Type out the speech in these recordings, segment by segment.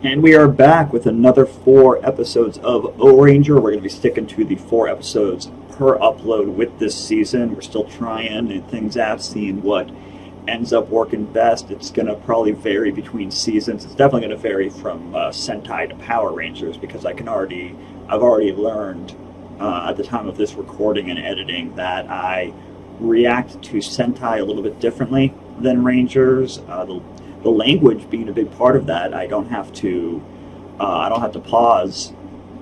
And we are back with another 4 episodes of Ohranger. We're going to be sticking to the 4 episodes per upload with this season. We're still trying things out, seeing what ends up working best. It's going to probably vary between seasons. It's definitely going to vary from Sentai to Power Rangers because I've already learned at the time of this recording and editing that I react to Sentai a little bit differently than Rangers. The language being a big part of that, I don't have to pause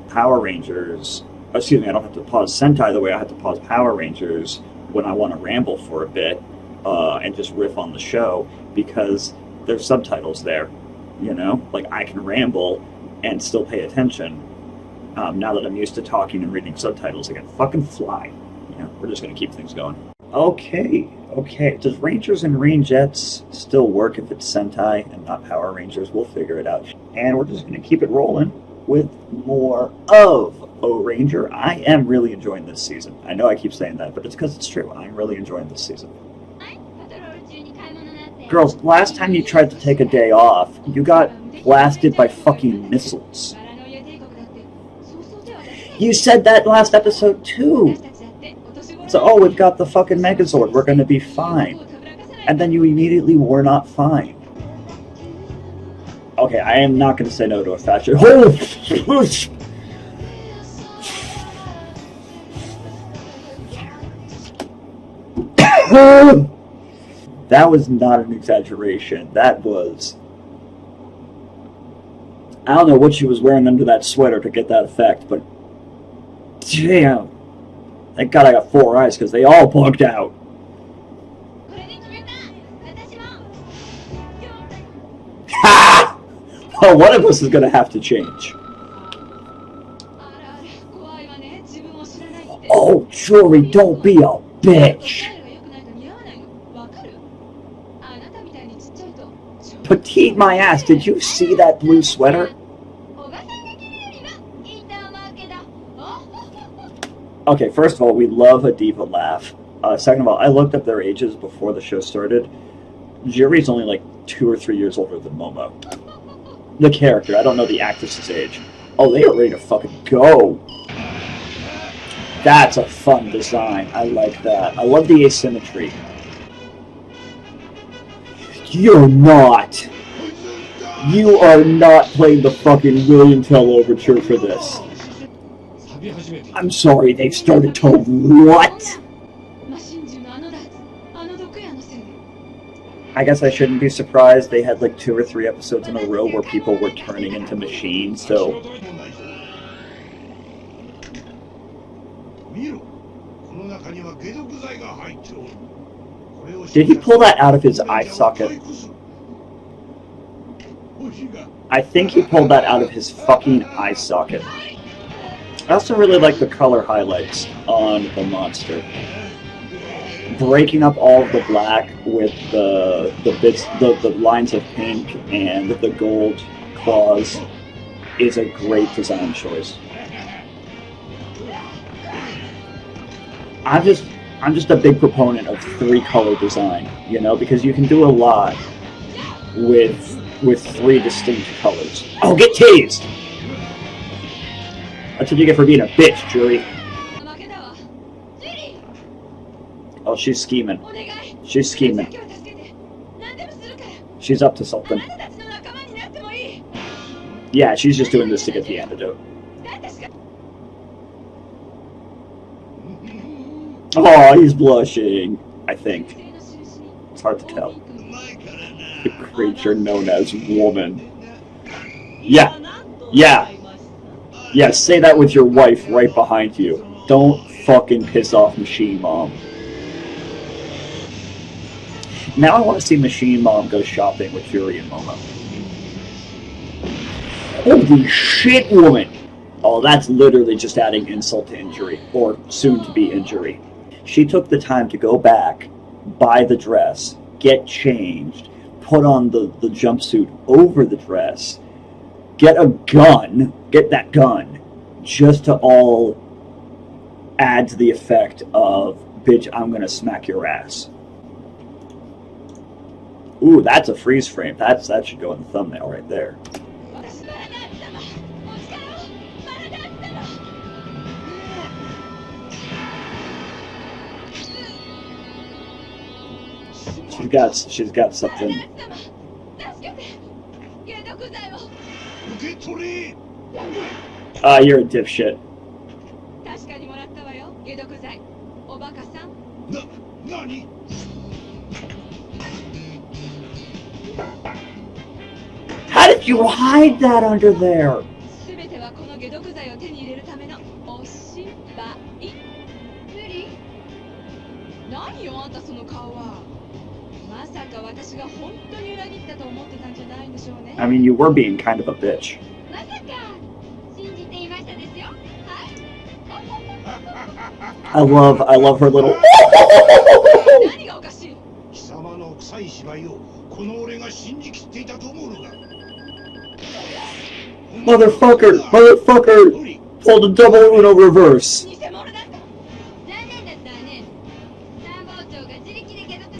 Power Rangers. Excuse me, I don't have to pause Sentai the way I have to pause Power Rangers when I want to ramble for a bit and just riff on the show because there's subtitles there. You know, like I can ramble and still pay attention. Now that I'm used to talking and reading subtitles, I can fucking fly. You know, we're just gonna keep things going. Okay. Does Rangers and Rangettes still work if it's Sentai and not Power Rangers? We'll figure it out. And we're just going to keep it rolling with more of Ohranger. I am really enjoying this season. I know I keep saying that, but it's because it's true. I'm really enjoying this season. Girls, last time you tried to take a day off, you got blasted by fucking missiles. You said that last episode too. So, oh, we've got the fucking Megazord, we're gonna be fine. And then you immediately were not fine. Okay, I am not gonna say no to a fashion. That was not an exaggeration. That was... I don't know what she was wearing under that sweater to get that effect, but... damn. Thank God I got 4 eyes, because they all bugged out. Ha! Oh, one of us is going to have to change. Oh, Jory, don't be a bitch. Petite my ass, did you see that blue sweater? Okay, first of all, we love a diva laugh. Second of all, I looked up their ages before the show started. Jury's only like 2 or 3 years older than Momo. The character, I don't know the actress's age. Oh, they are ready to fucking go. That's a fun design. I like that. I love the asymmetry. You're not. You are not playing the fucking William Tell Overture for this. I'm sorry, they've started to what? I guess I shouldn't be surprised. They had like 2 or 3 episodes in a row where people were turning into machines, so... Did he pull that out of his eye socket? I think he pulled that out of his fucking eye socket. I also really like the color highlights on the monster. Breaking up all of the black with the lines of pink and the gold claws is a great design choice. I'm just a big proponent of 3-color design, you know, because you can do a lot with 3 distinct colors. Oh, get tased! That's what you get for being a bitch, Jury. Oh, she's scheming. She's scheming. She's up to something. Yeah, she's just doing this to get the antidote. Oh, he's blushing, I think. It's hard to tell. The creature known as woman. Yeah. Yeah, say that with your wife right behind you. Don't fucking piss off Machine Mom. Now I want to see Machine Mom go shopping with Fury and Momo. Holy shit, woman! Oh, that's literally just adding insult to injury, or soon-to-be injury. She took the time to go back, buy the dress, get changed, put on the jumpsuit over the dress, get that gun, just to all add to the effect of, bitch, I'm gonna smack your ass. Ooh, that's a freeze frame. That should go in the thumbnail right there. She's got something. You're a dipshit. How did you hide that under there? I mean, you were being kind of a bitch. I love her little. Motherfucker! Pulled a double Uno reverse.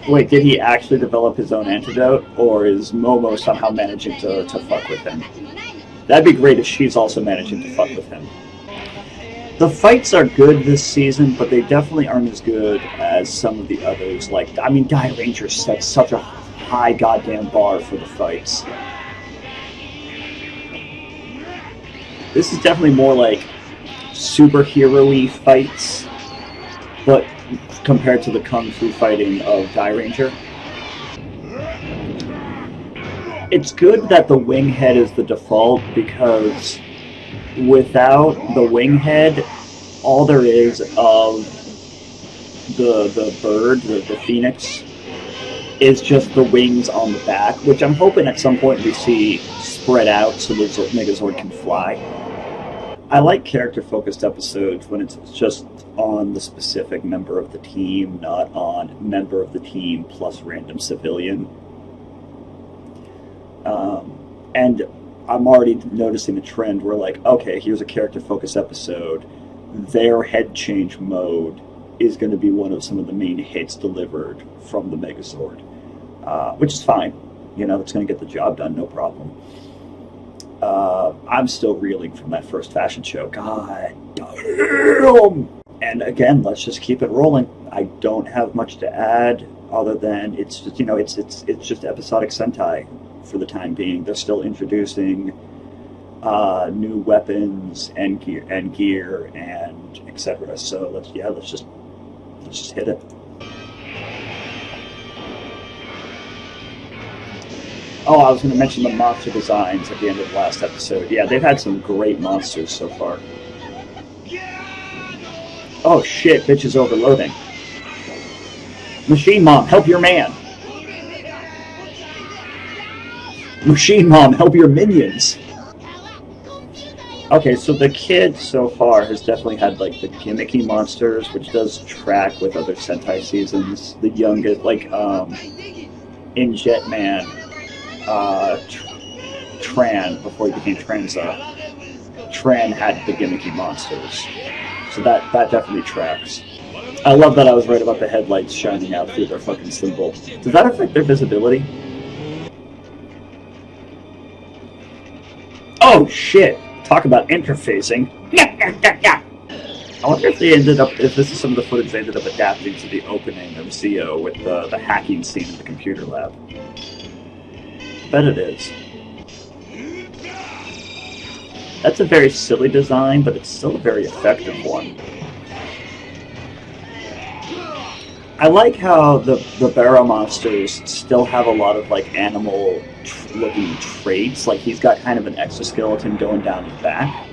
Wait, did he actually develop his own antidote, or is Momo somehow managing to fuck with him? That'd be great if she's also managing to fuck with him. The fights are good this season, but they definitely aren't as good as some of the others. Like, I mean, Ohranger set such a high goddamn bar for the fights. This is definitely more like superhero-y fights, but compared to the kung fu fighting of Ohranger. It's good that the wing head is the default, because without the wing head, all there is of the bird, the phoenix, is just the wings on the back, which I'm hoping at some point we see spread out so the Megazord can fly. I like character-focused episodes when it's just on the specific member of the team, not on member of the team plus random civilian. And I'm already noticing a trend where, like, okay, here's a character-focused episode. Their head change mode is going to be one of some of the main hits delivered from the Megazord, which is fine. You know, it's going to get the job done, no problem. I'm still reeling from that first fashion show. God damn! And again, let's just keep it rolling. I don't have much to add other than it's just, you know, it's just episodic Sentai for the time being. They're still introducing new weapons and gear and etc. So let's just hit it. Oh, I was going to mention the monster designs at the end of the last episode. Yeah, they've had some great monsters so far. Oh shit, bitch is overloading. Machine Mom, help your man! Machine Mom, help your minions! Okay, so the kid so far has definitely had, like, the gimmicky monsters, which does track with other Sentai seasons. The youngest, like, in Jetman, Tran, before he became Tranza, Tran had the gimmicky monsters. So that definitely tracks. I love that I was right about the headlights shining out through their fucking symbol. Does that affect their visibility? Oh shit! Talk about interfacing. I wonder if they ended up, if this is some of the footage they ended up adapting to the opening of Zeo with the hacking scene in the computer lab. Bet it is. That's a very silly design, but it's still a very effective one. I like how the Barra monsters still have a lot of, like, animal-looking traits. Like, he's got kind of an exoskeleton going down his back.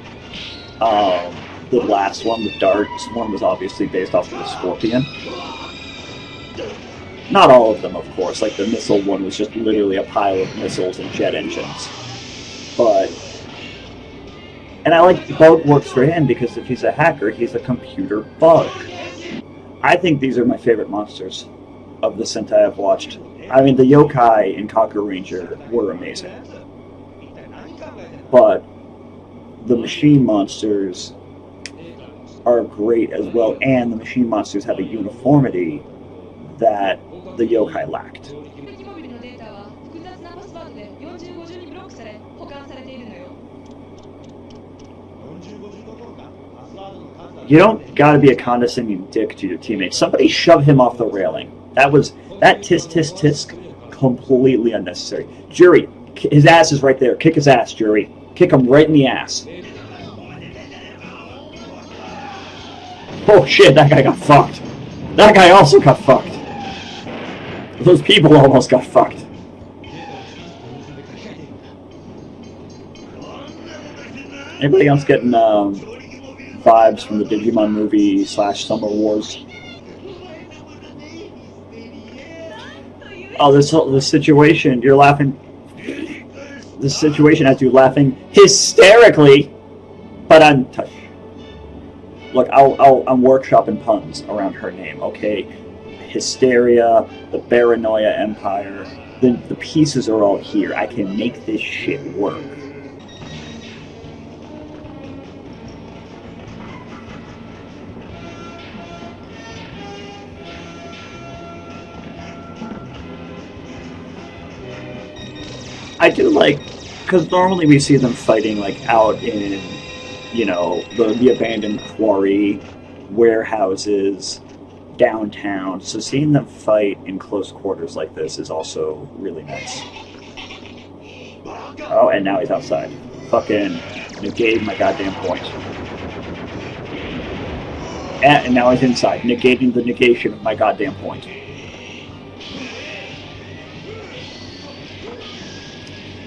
The last one, the darts one, was obviously based off of the scorpion. Not all of them, of course. Like, the missile one was just literally a pile of missiles and jet engines. But... And I like Bug works for him because if he's a hacker, he's a computer bug. I think these are my favorite monsters of the Sentai I've watched. I mean, the yokai in Ohranger were amazing. But the machine monsters are great as well, and the machine monsters have a uniformity that the yokai lacked. You don't gotta be a condescending dick to your teammates. Somebody shove him off the railing. That was That tisk tisk tisk, completely unnecessary. Jury, his ass is right there. Kick his ass, Jury. Kick him right in the ass. Oh shit, that guy got fucked. That guy also got fucked. Those people almost got fucked. Anybody else getting vibes from the Digimon movie / Summer Wars? Oh, this situation, you're laughing. This situation has you laughing hysterically, but I'm touched. Look, I'm workshopping puns around her name, okay? Hysteria, the Paranoia Empire, the pieces are all here. I can make this shit work. I do like, because normally we see them fighting like out in, you know, the abandoned quarry, warehouses, downtown. So seeing them fight in close quarters like this is also really nice. Oh, and now he's outside. Fucking negate my goddamn point. And now he's inside, negating the negation of my goddamn point.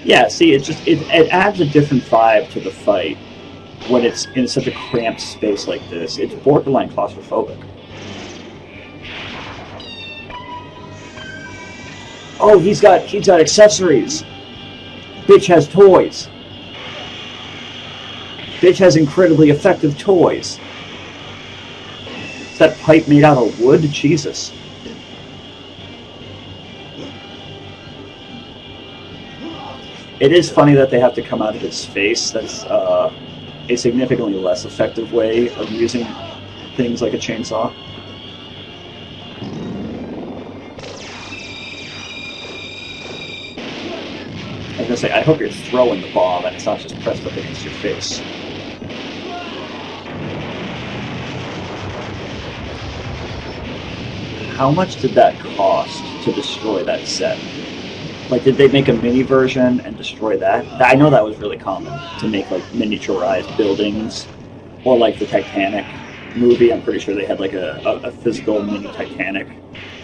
Yeah, see, it adds a different vibe to the fight when it's in such a cramped space like this. It's borderline claustrophobic. Oh, he's got accessories. Bitch has toys. Bitch has incredibly effective toys. Is that pipe made out of wood? Jesus. It is funny that they have to come out of his face. That's a significantly less effective way of using things like a chainsaw. I was gonna say, I hope you're throwing the bomb and it's not just pressed up against your face. How much did that cost to destroy that set? Like, did they make a mini version and destroy that? I know that was really common, to make, like, miniaturized buildings. Or, like, the Titanic movie, I'm pretty sure they had, like, a physical mini Titanic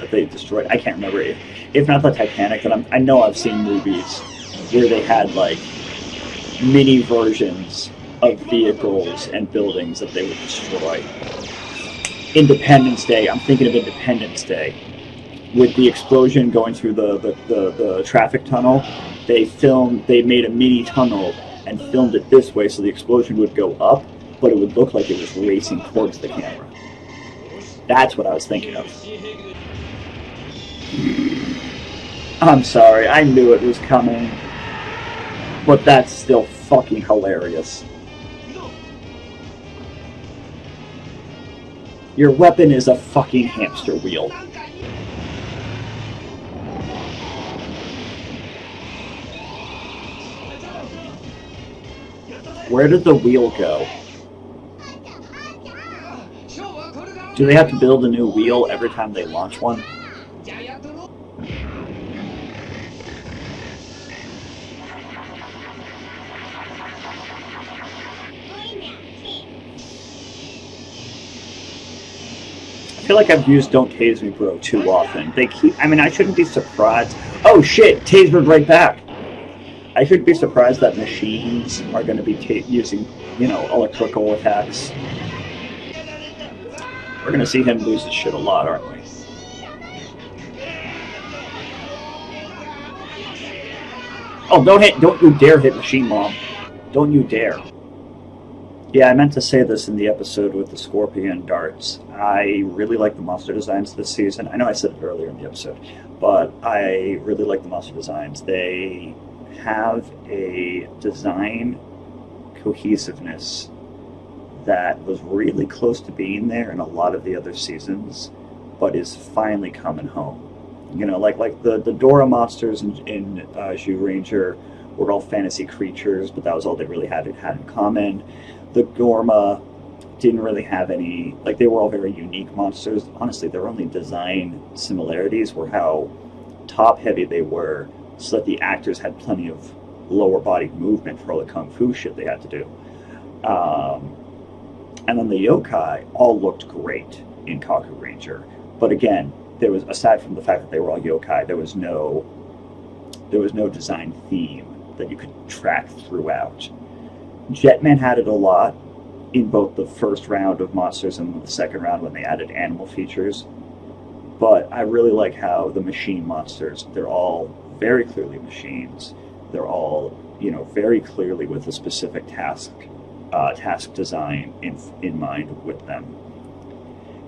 that they destroyed. I can't remember. If not the Titanic, then I know I've seen movies where they had, like, mini versions of vehicles and buildings that they would destroy. Independence Day. I'm thinking of Independence Day. With the explosion going through the traffic tunnel, they made a mini tunnel and filmed it this way so the explosion would go up, but it would look like it was racing towards the camera. That's what I was thinking of. I'm sorry, I knew it was coming, but that's still fucking hilarious. Your weapon is a fucking hamster wheel. Where did the wheel go? Do they have to build a new wheel every time they launch one? I feel like I've used Don't Tase Me Bro too often. I shouldn't be surprised. Oh shit, Tasered right back. I shouldn't be surprised that machines are going to be using, electrical attacks. We're going to see him lose his shit a lot, aren't we? Oh, don't you dare hit Machine Mom. Don't you dare. Yeah, I meant to say this in the episode with the Scorpion darts. I really like the monster designs this season. I know I said it earlier in the episode, but I really like the monster designs. They have a design cohesiveness that was really close to being there in a lot of the other seasons, but is finally coming home. Like the Dora monsters in Ohranger were all fantasy creatures, but that was all they really had in common. The Gorma didn't really have any, like, they were all very unique monsters. Honestly, their only design similarities were how top-heavy they were, so that the actors had plenty of lower body movement for all the kung fu shit they had to do. And then the yokai all looked great in Kaku Ranger. But again, there was, aside from the fact that they were all yokai, there was no design theme that you could track throughout. Jetman had it a lot in both the first round of monsters and the second round when they added animal features. But I really like how the machine monsters, they're all very clearly machines. They're all, very clearly with a specific task design in mind with them.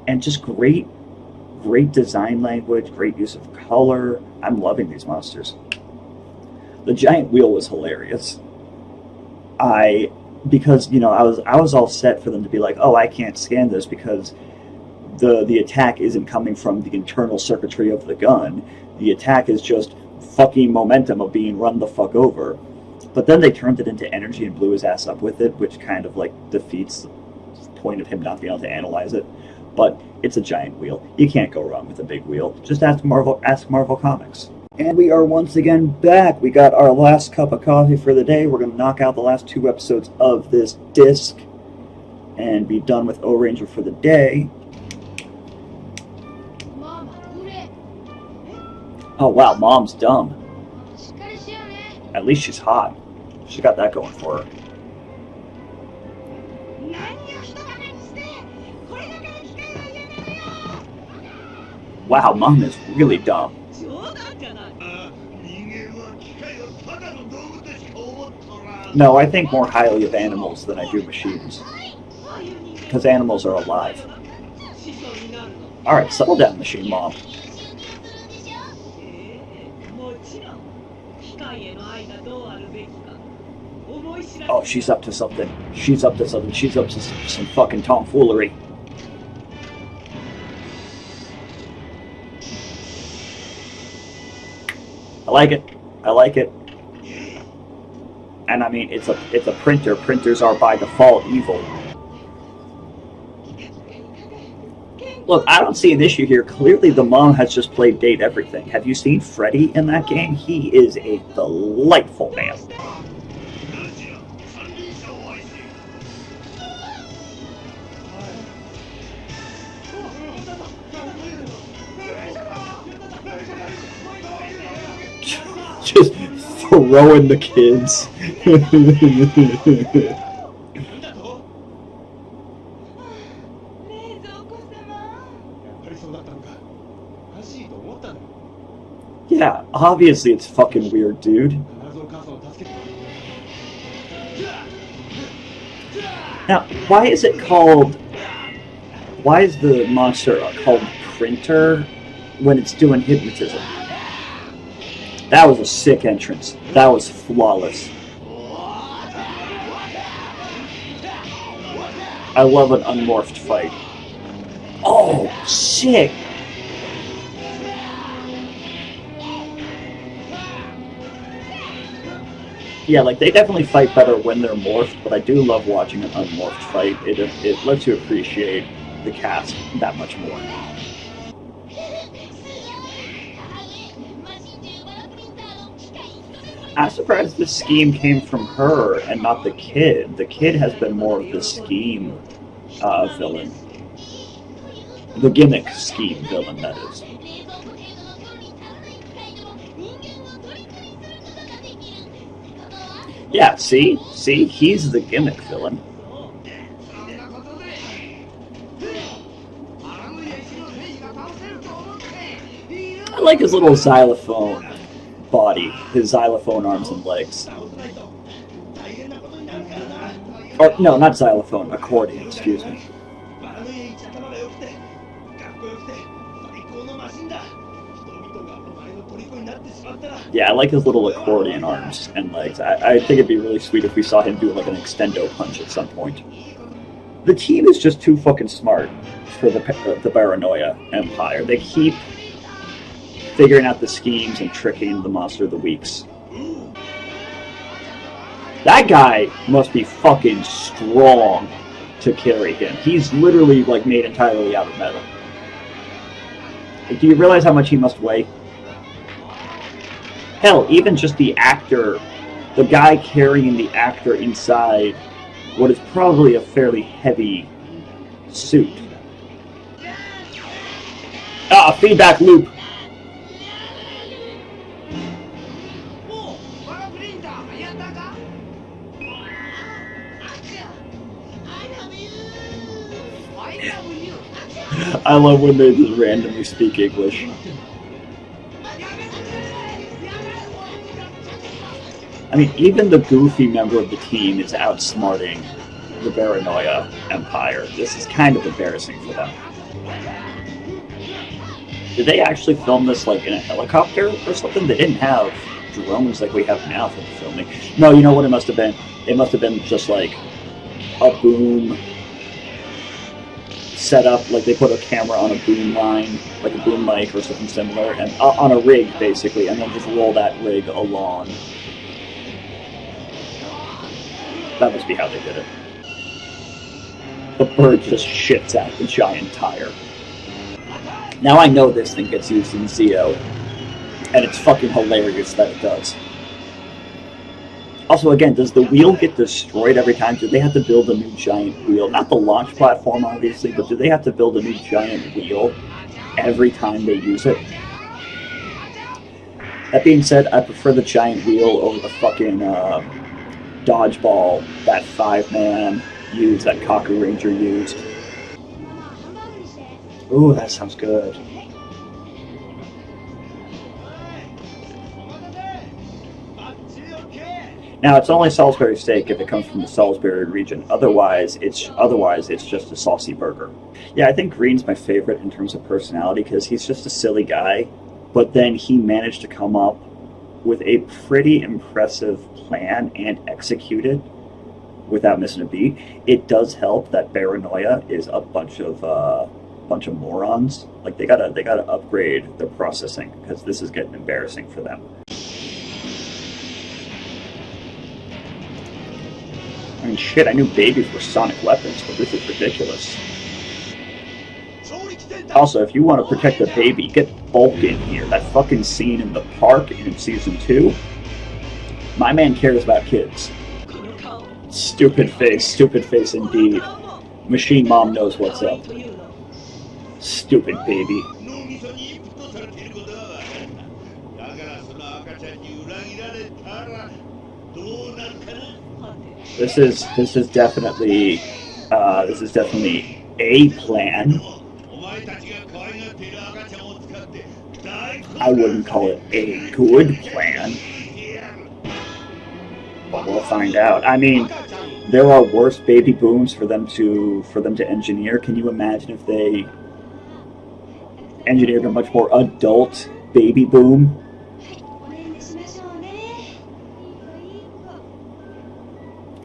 And just great design language, great use of color. I'm loving these monsters. The giant wheel was hilarious. Because I was all set for them to be like, oh, I can't scan this because the attack isn't coming from the internal circuitry of the gun. The attack is just fucking momentum of being run the fuck over. But then they turned it into energy and blew his ass up with it, which kind of like defeats the point of him not being able to analyze it. But it's a giant wheel. You can't go wrong with a big wheel. Just ask Marvel Comics. And we are once again back. We got our last cup of coffee for the day. We're going to knock out the last 2 episodes of this disc and be done with Ohranger for the day. Oh wow, Mom's dumb. At least she's hot. She got that going for her. Wow, Mom is really dumb. No, I think more highly of animals than I do machines. Because animals are alive. Alright, settle down, Machine Mom. Oh, she's up to something. She's up to something. She's up to some fucking tomfoolery. I like it. I like it. And I mean, it's a printer. Printers are by default evil. Look, I don't see an issue here. Clearly, the mom has just played date everything. Have you seen Freddy in that game? He is a delightful man. Just throwing the kids. Yeah, obviously it's fucking weird, dude. Now, why is it called... Why is the monster called Printer when it's doing hypnotism? That was a sick entrance. That was flawless. I love an unmorphed fight. Oh, sick! Yeah, like, they definitely fight better when they're morphed, but I do love watching an unmorphed fight. It lets you appreciate the cast that much more. I'm surprised the scheme came from her and not the kid. The kid has been more of the scheme villain. The gimmick scheme villain, that is. Yeah, see? See? He's the gimmick villain. I like his little xylophone body, his xylophone arms and legs. Or, no, not xylophone, accordion, excuse me. Yeah, I like his little accordion arms and legs. I think it'd be really sweet if we saw him do like an extendo punch at some point. The team is just too fucking smart for the Paranoia Empire. They keep figuring out the schemes and tricking the Monster of the Weeks. That guy must be fucking strong to carry him. He's literally like made entirely out of metal. Like, do you realize how much he must weigh? Hell, even just the actor, the guy carrying the actor inside what is probably a fairly heavy suit. Ah, feedback loop. I love when they just randomly speak English. I mean, even the goofy member of the team is outsmarting the Paranoia Empire. This is kind of embarrassing for them. Did they actually film this like in a helicopter or something? They didn't have drones like we have now for the filming. No, you know what it must have been? It must have been just like a boom set up, like they put a camera on a boom line, like a boom mic or something similar, and on a rig basically, and then just roll that rig along. That must be how they did it. The bird just shits out the giant tire. Now I know this thing gets used in Zeo, and it's fucking hilarious that it does. Also, again, does the wheel get destroyed every time? Do they have to build a new giant wheel? Not the launch platform, obviously, but do they have to build a new giant wheel every time they use it? That being said, I prefer the giant wheel over the fucking dodgeball that 5-man used, that Ohranger used. Ooh, that sounds good. Now, it's only Salisbury steak if it comes from the Salisbury region. Otherwise, it's just a saucy burger. Yeah, I think Green's my favorite in terms of personality because he's just a silly guy, but then he managed to come up with a pretty impressive plan and execute it without missing a beat. It does help that Paranoia is a bunch of morons. Like they gotta upgrade their processing because this is getting embarrassing for them. I mean, shit, I knew babies were sonic weapons, but this is ridiculous. Also, if you want to protect the baby, get Bulk in here. That fucking scene in the park in Season 2. My man cares about kids. Stupid face indeed. Machine Mom knows what's up. Stupid baby. This is definitely a plan. I wouldn't call it a good plan, but we'll find out. I mean, there are worse baby booms for them to engineer. Can you imagine if they engineered a much more adult baby boom?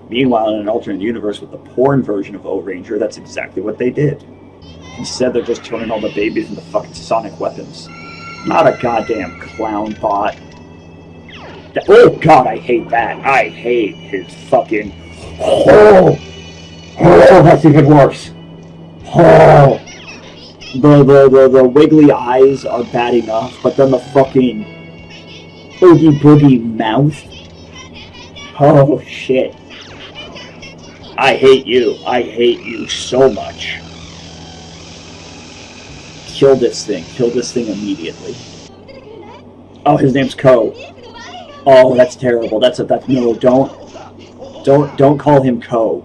Meanwhile, in an alternate universe with the porn version of Ohranger, that's exactly what they did. Instead, they're just turning all the babies into fucking sonic weapons. Not a goddamn clown bot. Oh god, I hate that. I hate his fucking... Oh, that's even worse. Oh. The wiggly eyes are bad enough, but then the fucking oogie boogie mouth. Oh shit. I hate you. I hate you so much. Kill this thing. Kill this thing immediately. Oh, his name's Ko. Oh, that's terrible. No, don't call him Ko.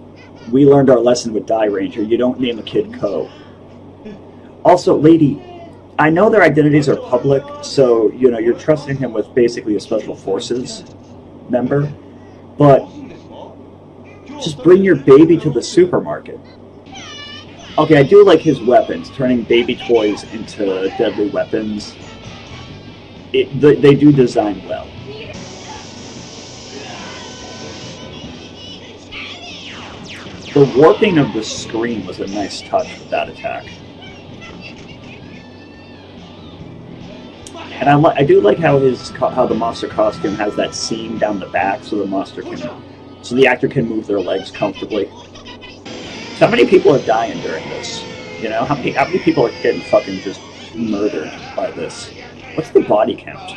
We learned our lesson with Die Ranger. You don't name a kid Ko. Also, lady, I know their identities are public, so, you know, you're trusting him with basically a Special Forces member, but just bring your baby to the supermarket. Okay, I do like his weapons, turning baby toys into deadly weapons. They do design well. The warping of the screen was a nice touch with that attack. And I do like how the monster costume has that seam down the back, so the actor can move their legs comfortably. How many people are dying during this? You know, how many people are getting fucking just murdered by this? What's the body count?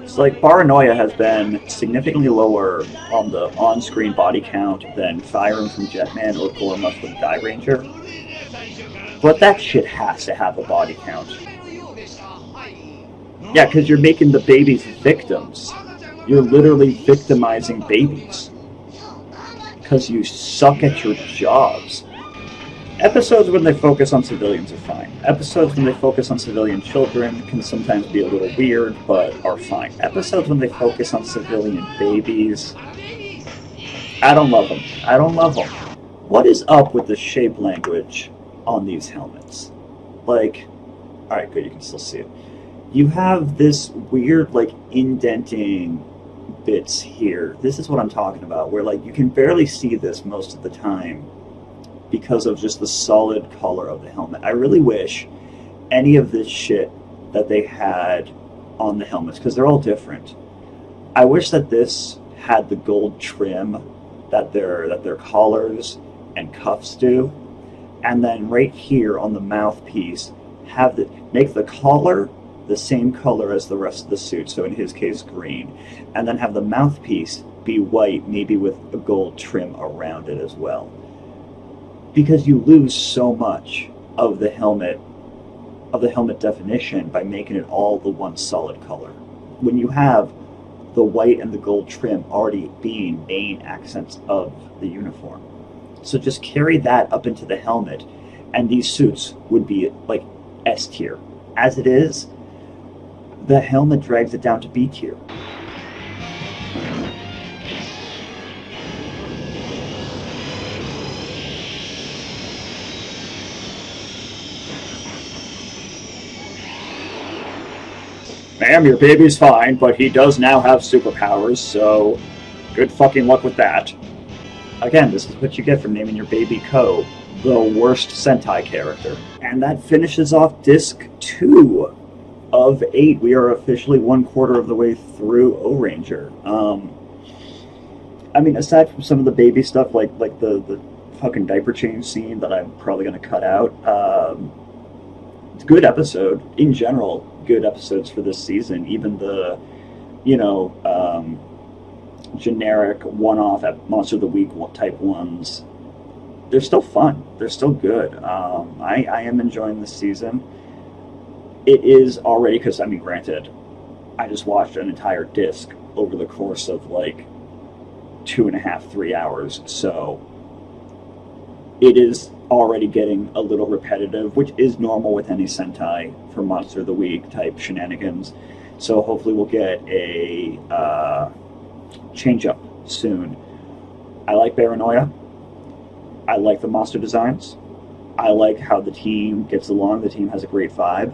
It's like Paranoia has been significantly lower on the on-screen body count than Firing from Jetman or Gorma from Die Ranger. But that shit has to have a body count. Yeah, because you're making the babies victims. You're literally victimizing babies. Because you suck at your jobs. Episodes when they focus on civilians are fine. Episodes when they focus on civilian children can sometimes be a little weird, but are fine. Episodes when they focus on civilian babies, I don't love them. I don't love them. What is up with the shape language on these helmets? Like, alright, good, you can still see it. You have this weird, like, indenting bits here. This is what I'm talking about, where, like, you can barely see this most of the time because of just the solid color of the helmet. I really wish any of this shit that they had on the helmets, because they're all different, I wish that this had the gold trim that their collars and cuffs do, and then right here on the mouthpiece make the collar the same color as the rest of the suit, so in his case green, and then have the mouthpiece be white, maybe with a gold trim around it as well. Because you lose so much of the helmet definition by making it all the one solid color. When you have the white and the gold trim already being main accents of the uniform. So just carry that up into the helmet, and these suits would be like S tier. As it is, the helmet drags it down to B tier. Ma'am, your baby's fine, but he does now have superpowers, so good fucking luck with that. Again, this is what you get for naming your baby Ko, the worst Sentai character. And that finishes off disc 2 of 8. We are officially 1/4 of the way through Ohranger. I mean, aside from some of the baby stuff, like the fucking diaper change scene that I'm probably going to cut out, it's a good episode. In general, good episodes for this season. Even the, generic one-off Monster of the Week type ones, they're still fun. They're still good. I am enjoying this season. It is already, because, I mean, granted, I just watched an entire disc over the course of, like, 2.5, 3 hours, so it is already getting a little repetitive, which is normal with any Sentai for Monster of the Week type shenanigans. So hopefully we'll get a change-up soon. I like Paranoia. I like the monster designs. I like how the team gets along. The team has a great vibe.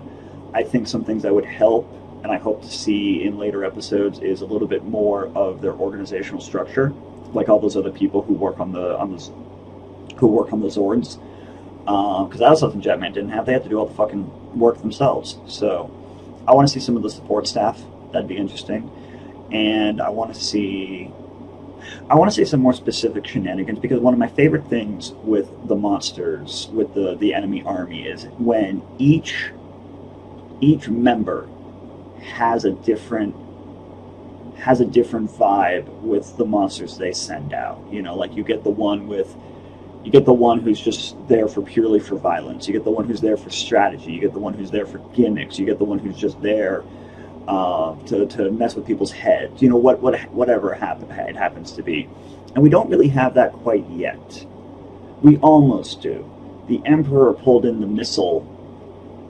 I think some things that would help, and I hope to see in later episodes, is a little bit more of their organizational structure, like all those other people who work on the Zords. Because that was something Jetman didn't have. They had to do all the fucking work themselves. So I want to see some of the support staff. That'd be interesting. And I want to see some more specific shenanigans, because one of my favorite things with the monsters, with the enemy army, is when each member has a different vibe with the monsters they send out. Like you get the one who's just there purely for violence. You get the one who's there for strategy. You get the one who's there for gimmicks. You get the one who's just there to mess with people's heads. Whatever it happens to be. And we don't really have that quite yet. We almost do. The Emperor pulled in the missile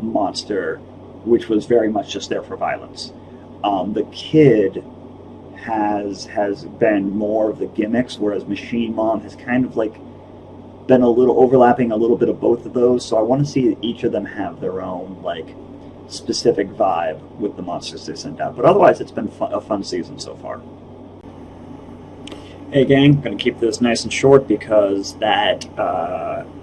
monster, which was very much just there for violence. The Kid has been more of the gimmicks, whereas Machine Mom has kind of like been a little overlapping a little bit of both of those. So I want to see each of them have their own like specific vibe with the monsters they sent out. But otherwise, it's been a fun season so far. Hey gang, gonna keep this nice and short because that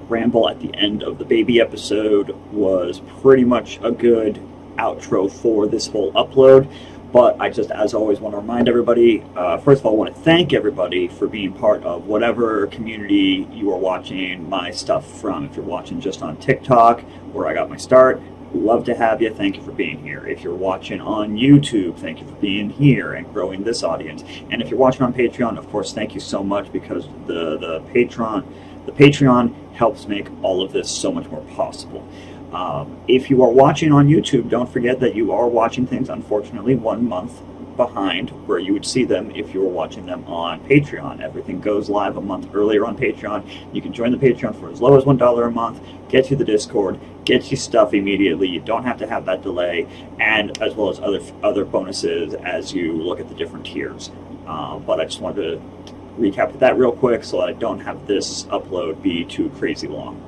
ramble at the end of the baby episode was pretty much a good outro for this whole upload. But I just, as always, want to remind everybody, first of all, I want to thank everybody for being part of whatever community you are watching my stuff from. If you're watching just on TikTok, where I got my start, love to have you. Thank you for being here. If you're watching on YouTube, thank you for being here and growing this audience. And if you're watching on Patreon, of course, thank you so much, because the Patreon helps make all of this so much more possible. If you are watching on YouTube, don't forget that you are watching things, unfortunately, 1 month behind where you would see them if you were watching them on Patreon. Everything goes live a month earlier on Patreon. You can join the Patreon for as low as $1 a month, get you the Discord, get you stuff immediately. You don't have to have that delay, and as well as other bonuses as you look at the different tiers. But I just wanted to recap that real quick so that I don't have this upload be too crazy long.